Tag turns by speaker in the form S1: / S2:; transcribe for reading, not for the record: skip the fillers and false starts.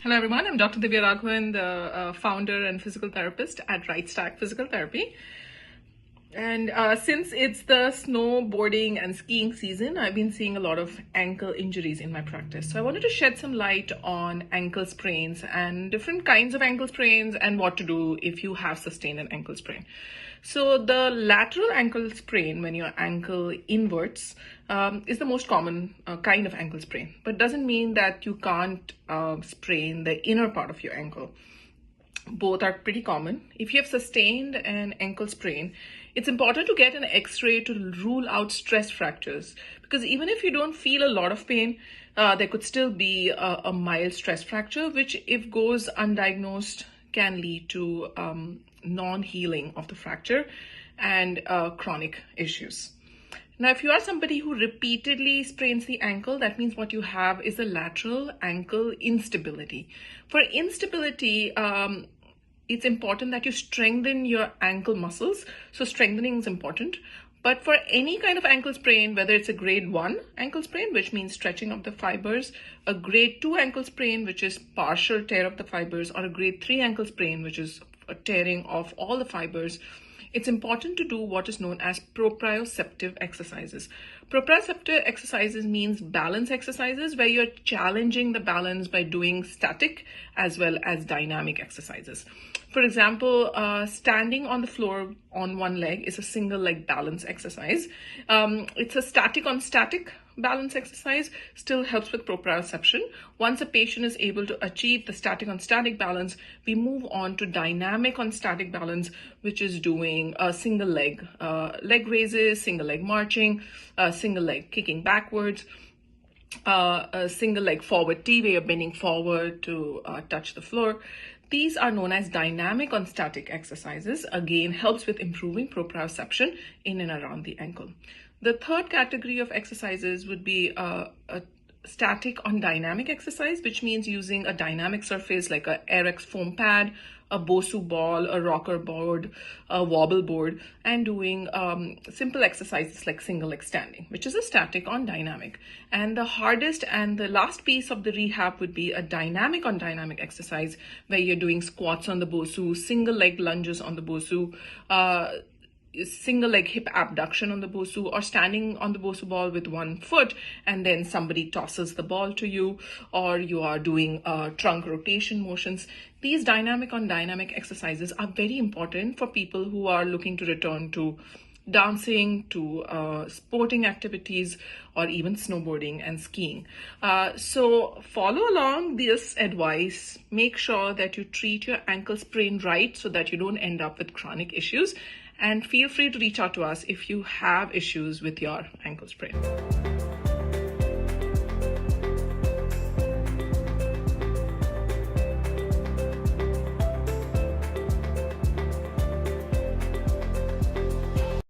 S1: Hello everyone, I'm Dr. Divya Raghavan, the founder and physical therapist at Right Stack Physical Therapy. And since it's the snowboarding and skiing season, I've been seeing a lot of ankle injuries in my practice. So I wanted to shed some light on ankle sprains and different kinds of ankle sprains and what to do if you have sustained an ankle sprain. So the lateral ankle sprain, when your ankle inverts, is the most common kind of ankle sprain, but doesn't mean that you can't sprain the inner part of your ankle. Both are pretty common. If you have sustained an ankle sprain, it's important to get an x-ray to rule out stress fractures, because even if you don't feel a lot of pain, there could still be a mild stress fracture, which if goes undiagnosed can lead to non-healing of the fracture and chronic issues. Now, if you are somebody who repeatedly sprains the ankle, that means what you have is a lateral ankle instability. For instability, it's important that you strengthen your ankle muscles. So strengthening is important. But for any kind of ankle sprain, whether it's a grade 1 ankle sprain, which means stretching of the fibers, a grade 2 ankle sprain, which is partial tear of the fibers, or a grade 3 ankle sprain, which is a tearing of all the fibers, it's important to do what is known as proprioceptive exercises. Proprioceptive exercises means balance exercises where you're challenging the balance by doing static as well as dynamic exercises. For example, standing on the floor on one leg is a single leg balance exercise. It's a static on static balance exercise, still helps with proprioception. Once a patient is able to achieve the static on static balance, we move on to dynamic on static balance, which is doing a single leg raises, single leg marching, single leg kicking backwards, a single leg forward T where you're bending forward to touch the floor. These are known as dynamic on static exercises. Again, helps with improving proprioception in and around the ankle. The third category of exercises would be a static on dynamic exercise, which means using a dynamic surface like a RX foam pad, a Bosu ball, a rocker board, a wobble board, and doing simple exercises like single leg standing, which is a static on dynamic. And the hardest and the last piece of the rehab would be a dynamic on dynamic exercise where you're doing squats on the Bosu, single leg lunges on the Bosu, single leg hip abduction on the Bosu, or standing on the Bosu ball with one foot and then somebody tosses the ball to you, or you are doing trunk rotation motions. These dynamic on dynamic exercises are very important for people who are looking to return to dancing, to sporting activities, or even snowboarding and skiing. So follow along this advice. Make sure that you treat your ankle sprain right so that you don't end up with chronic issues. And feel free to reach out to us if you have issues with your ankle sprain.